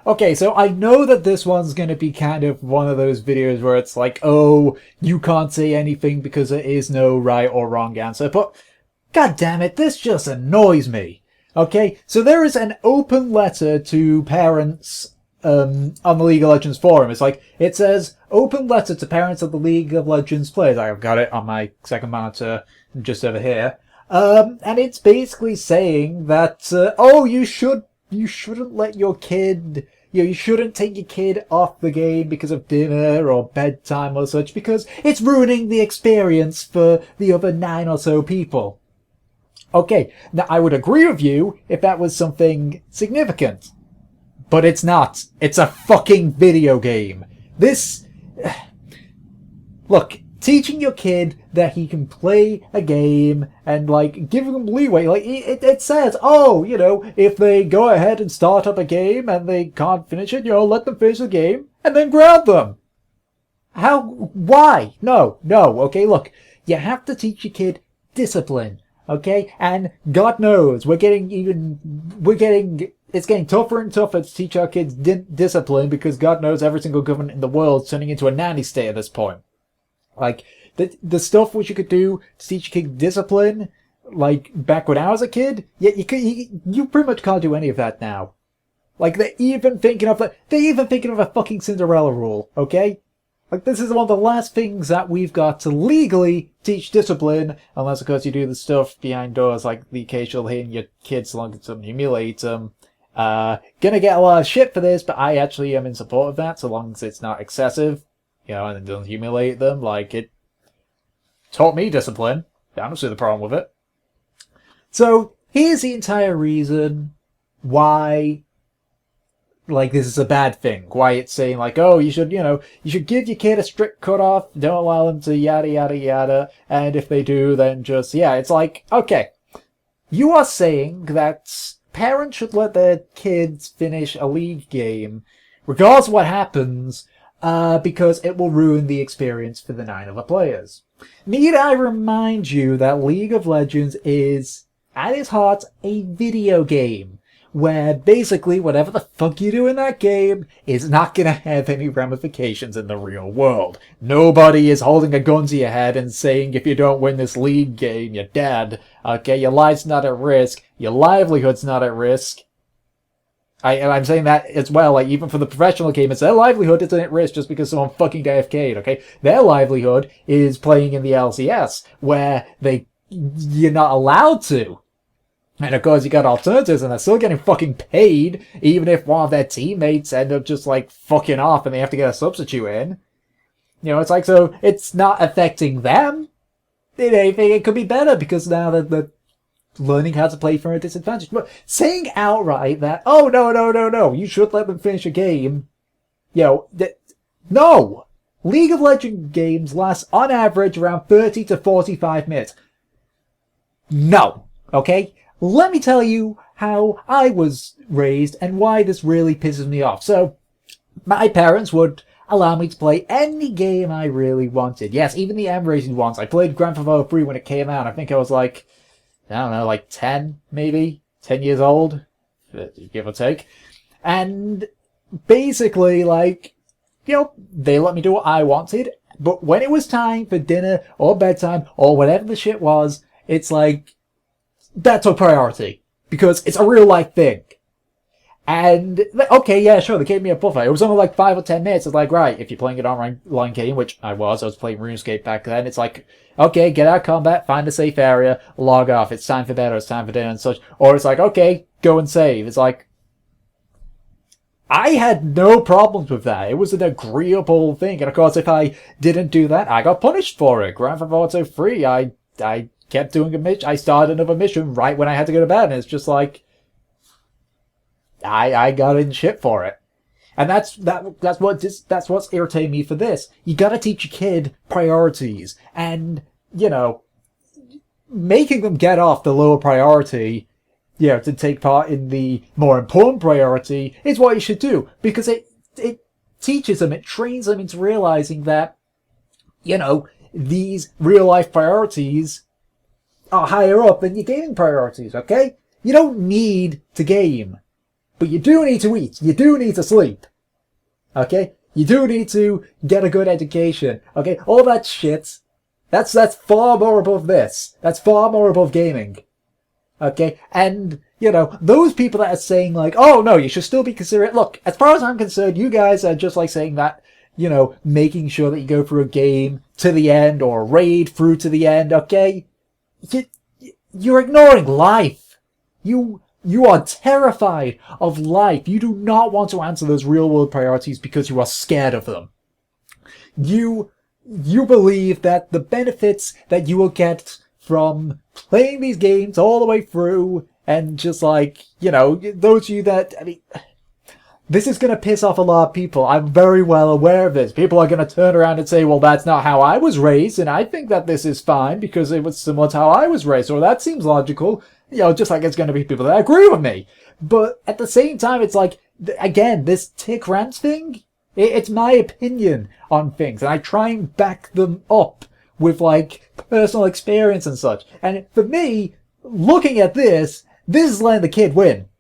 Okay, so I know that this one's gonna be kind of one of those videos where it's like, oh, you can't say anything because there is no right or wrong answer, but god damn it, this just annoys me. Okay, so there is an open letter to parents on the League of Legends forum. It's like, it says, open letter to parents of the League of Legends players. I've got it on my second monitor just over here. And it's basically saying that, oh, you shouldn't let your kid, you shouldn't take your kid off the game because of dinner or bedtime or such, because it's ruining the experience for the other 9 or so people. Okay, now I would agree with you if that was something significant. But it's not. It's a fucking video game. Look, teaching your kid that he can play a game and, like, giving them leeway, like, it says, oh, if they go ahead and start up a game and they can't finish it, let them finish the game and then grab them. Why? No, okay, look, you have to teach your kid discipline, okay? And God knows, it's getting tougher and tougher to teach our kids discipline because God knows every single government in the world is turning into a nanny state at this point. Like, the stuff which you could do to teach a kid discipline, like, back when I was a kid, you pretty much can't do any of that now. Like, they're even thinking of a fucking Cinderella rule, okay? Like, this is one of the last things that we've got to legally teach discipline, unless, of course, you do the stuff behind doors, like the occasional hitting your kids along with them, humiliate them. Gonna get a lot of shit for this, but I actually am in support of that, so long as it's not excessive, and it doesn't humiliate them. Like, it taught me discipline. I don't see the problem with it. So, here's the entire reason why, like, this is a bad thing. Why it's saying, like, oh, you should give your kid a strict cutoff, don't allow them to yada yada yada, and if they do, then just, it's like, okay, you are saying that parents should let their kids finish a League game, regardless of what happens, because it will ruin the experience for the 9 other players. Need I remind you that League of Legends is, at its heart, a video game, where basically whatever the fuck you do in that game is not gonna have any ramifications in the real world. Nobody is holding a gun to your head and saying if you don't win this League game, you're dead. Okay, your life's not at risk, your livelihood's not at risk. I'm saying that as well, like, even for the professional gamers, their livelihood isn't at risk just because someone fucking AFK'd, okay? Their livelihood is playing in the LCS, where you're not allowed to. And of course you got alternatives and they're still getting fucking paid, even if one of their teammates end up just, like, fucking off and they have to get a substitute in. It's like, so it's not affecting them. If anything, it could be better because now they're learning how to play from a disadvantage. But saying outright that, oh, no, you should let them finish a game, no! League of Legends games last, on average, around 30 to 45 minutes. No. Okay? Let me tell you how I was raised and why this really pisses me off. So, my parents would allow me to play any game I really wanted. Yes, even the M-rated ones. I played Grand Theft Auto 3 when it came out. I think I was like, I don't know, like 10, maybe? 10 years old? Give or take. And basically, like, they let me do what I wanted. But when it was time for dinner or bedtime or whatever the shit was, it's like, that took priority. Because it's a real life thing. And, okay, yeah, sure, they gave me a buffer. It was only like 5 or 10 minutes. It's like, right, if you're playing an online game, which I was playing RuneScape back then, it's like, okay, get out of combat, find a safe area, log off, it's time for bed or it's time for dinner and such. Or it's like, okay, go and save. It's like, I had no problems with that. It was an agreeable thing. And of course, if I didn't do that, I got punished for it. Grand Theft Auto 3, I kept doing a mission. I started another mission right when I had to go to bed. And it's just like, I got in shit for it. And that's what's irritating me for this. You gotta teach your kid priorities. And, making them get off the lower priority, to take part in the more important priority is what you should do. Because it teaches them, it trains them into realizing that, these real life priorities are higher up than your gaming priorities, okay? You don't need to game. but you do need to eat. You do need to sleep. Okay? You do need to get a good education. Okay? All that shit, that's far more above this. That's far more above gaming. Okay? And, you know, those people that are saying like, oh no, you should still be considerate. Look, as far as I'm concerned, you guys are just like saying that, you know, making sure that you go through a game to the end or a raid through to the end, okay? You're ignoring life. You are terrified of life. You do not want to answer those real world priorities because you are scared of them. You believe that the benefits that you will get from playing these games all the way through and just like, you know, those of you that, I mean, this is going to piss off a lot of people. I'm very well aware of this. People are going to turn around and say, well, that's not how I was raised, and I think that this is fine because it was similar to how I was raised, or that seems logical. You know, just like it's going to be people that agree with me. But at the same time, it's like, again, this Tik Rants thing, it's my opinion on things, and I try and back them up with, like, personal experience and such. And for me, looking at this is letting the kid win.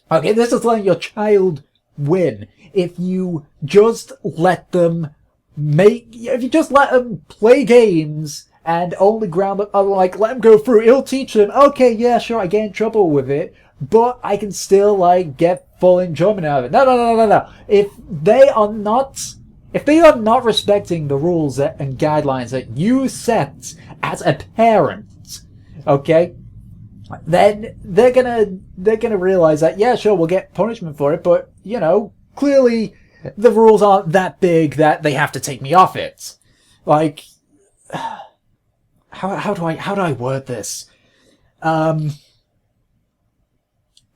Okay, this is letting your child win. If you just let them if you just let them play games and only ground them, like, let them go through, it'll teach them, okay, yeah, sure, I get in trouble with it, but I can still, like, get full enjoyment out of it. No. If they are not respecting the rules and guidelines that you set as a parent, okay, then they're gonna realize that, yeah, sure, we'll get punishment for it, but, you know, clearly the rules aren't that big that they have to take me off it. Like, how do I word this?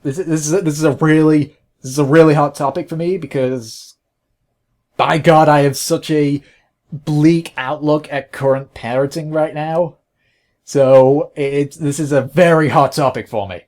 This is a really hot topic for me because, by God, I have such a bleak outlook at current parenting right now. So this is a very hot topic for me.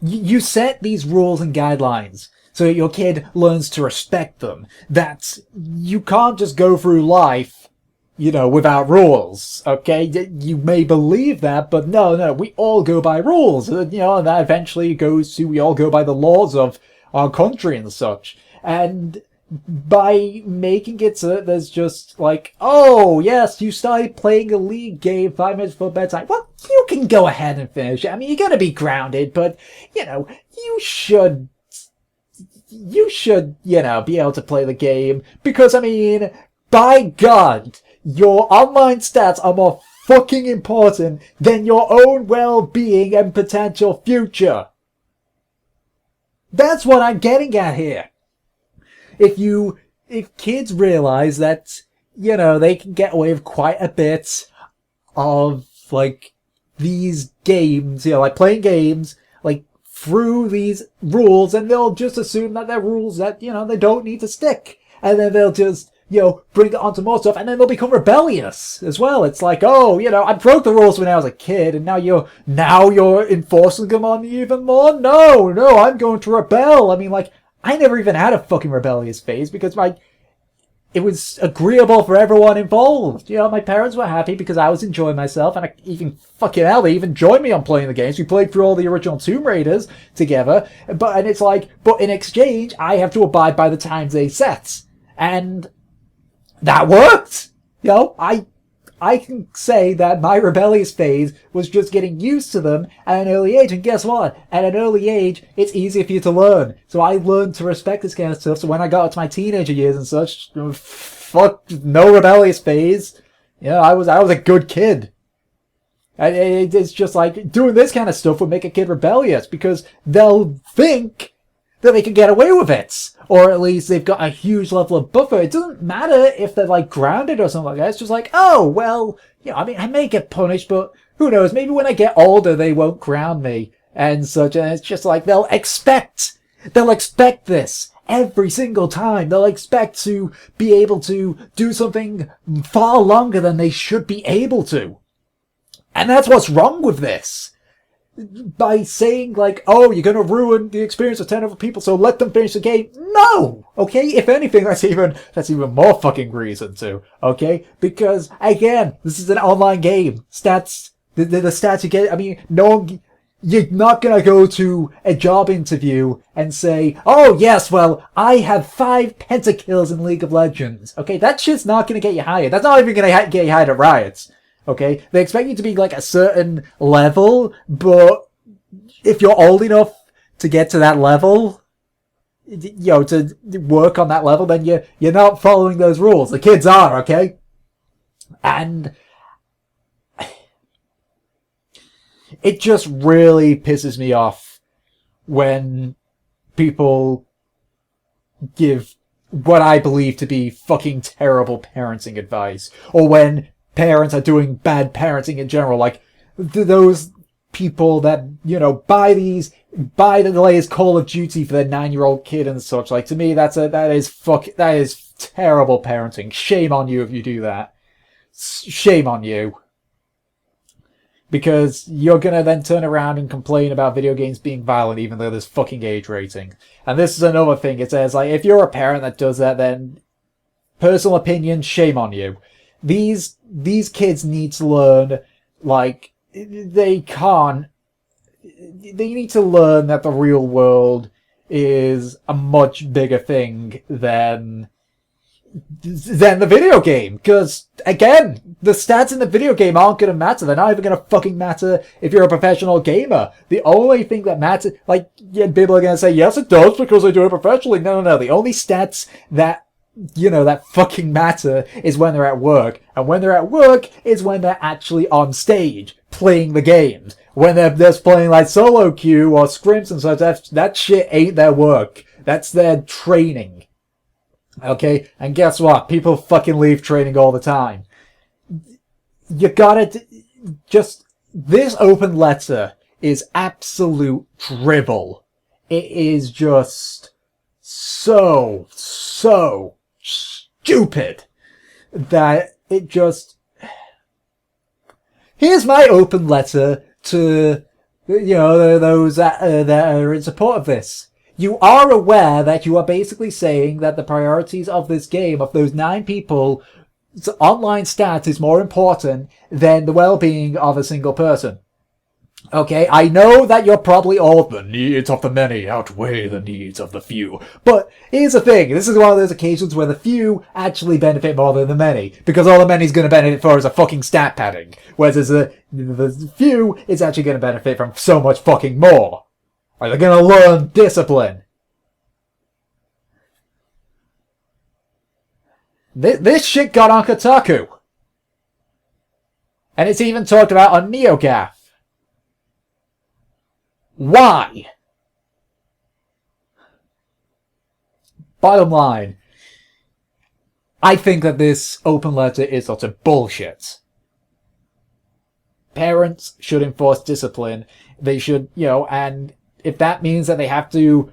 You set these rules and guidelines so that your kid learns to respect them. That you can't just go through life, you know, without rules, okay? You may believe that, but no, we all go by rules, you know, and that eventually goes to, we all go by the laws of our country and such. And by making it so that there's just like, oh, yes, you started playing a League game 5 minutes before bedtime. Well, you can go ahead and finish it. I mean, you're going to be grounded, but, you know, you should, you know, be able to play the game. Because, I mean, by God, your online stats are more fucking important than your own well-being and potential future. That's what I'm getting at here. If kids realize that, you know, they can get away with quite a bit of, like, these games, you know, like playing games, like, through these rules, and they'll just assume that they're rules that, you know, they don't need to stick. And then they'll just, you know, bring it onto more stuff, and then they'll become rebellious as well. It's like, oh, you know, I broke the rules when I was a kid, and now you're enforcing them on me even more? No, I'm going to rebel. I mean, like, I never even had a fucking rebellious phase because it was agreeable for everyone involved. You know, my parents were happy because I was enjoying myself, and they even joined me on playing the games. We played through all the original Tomb Raiders together, but in exchange, I have to abide by the times they set. And that worked! You know, I can say that my rebellious phase was just getting used to them at an early age, and guess what? At an early age, it's easier for you to learn. So I learned to respect this kind of stuff, so when I got to my teenager years and such, fuck, no rebellious phase. You know, I was a good kid. And it's just like, doing this kind of stuff would make a kid rebellious, because they'll think that they can get away with it. Or at least they've got a huge level of buffer. It doesn't matter if they're, like, grounded or something like that. It's just like, oh, well, you know, I mean, I may get punished, but who knows? Maybe when I get older, they won't ground me and such. And it's just like, they'll expect this every single time. They'll expect to be able to do something far longer than they should be able to. And that's what's wrong with this. By saying, like, oh, you're gonna ruin the experience of 10 other people, so let them finish the game. No! Okay? If anything, that's even more fucking reason to. Okay? Because, again, this is an online game. The stats you get, I mean, You're not gonna go to a job interview and say, oh yes, well, I have 5 pentakills in League of Legends. Okay, that shit's not gonna get you hired. That's not even gonna get you hired at Riot. Okay, they expect you to be like a certain level, but if you're old enough to get to that level, to work on that level, then you're not following those rules. The kids are, okay? And it just really pisses me off when people give what I believe to be fucking terrible parenting advice, or when parents are doing bad parenting in general, like those people that, buy the latest Call of Duty for their 9-year-old kid and such. Like, to me, that is terrible parenting. Shame on you if you do that. Shame on you. Because you're gonna then turn around and complain about video games being violent even though there's fucking age rating. And this is another thing. It says, like, if you're a parent that does that, then personal opinion, shame on you. These kids need to learn, like, they need to learn that the real world is a much bigger thing than the video game. Because, again, the stats in the video game aren't going to matter. They're not even going to fucking matter if you're a professional gamer. The only thing that matters, like, people are going to say, yes, it does because I do it professionally. No. The only stats that, that fucking matter is when they're at work. And when they're at work is when they're actually on stage playing the games. When they're just playing like solo queue or scrims and such, that shit ain't their work. That's their training. Okay? And guess what? People fucking leave training all the time. You gotta this open letter is absolute dribble. It is just so stupid that it just... Here's my open letter to, those that are in support of this. You are aware that you are basically saying that the priorities of this game, of those 9 people, online stats is more important than the well-being of a single person. Okay, I know that you're probably all, the needs of the many outweigh the needs of the few. But here's the thing, this is one of those occasions where the few actually benefit more than the many. Because all the many's going to benefit for is a fucking stat padding. Whereas the few is actually going to benefit from so much fucking more. Like, they're going to learn discipline. This shit got on Kotaku. And it's even talked about on NeoGAF. Why? Bottom line, I think that this open letter is utter bullshit. Parents should enforce discipline. They should, and if that means that they have to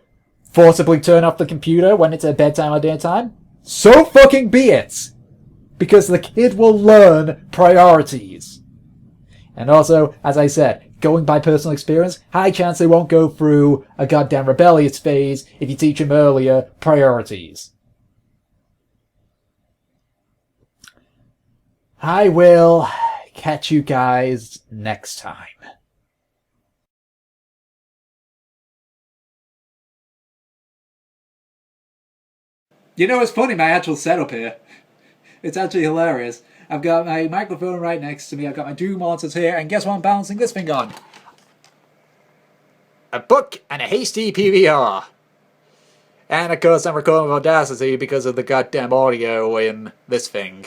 forcibly turn off the computer when it's at bedtime or daytime, so fucking be it. Because the kid will learn priorities. And also, as I said, going by personal experience, high chance they won't go through a goddamn rebellious phase if you teach them earlier priorities. I will catch you guys next time. It's funny, my actual setup here. It's actually hilarious. I've got my microphone right next to me, I've got my Doom monitors here, and guess what I'm balancing this thing on? A book and a hasty PVR. And of course I'm recording with Audacity because of the goddamn audio in this thing.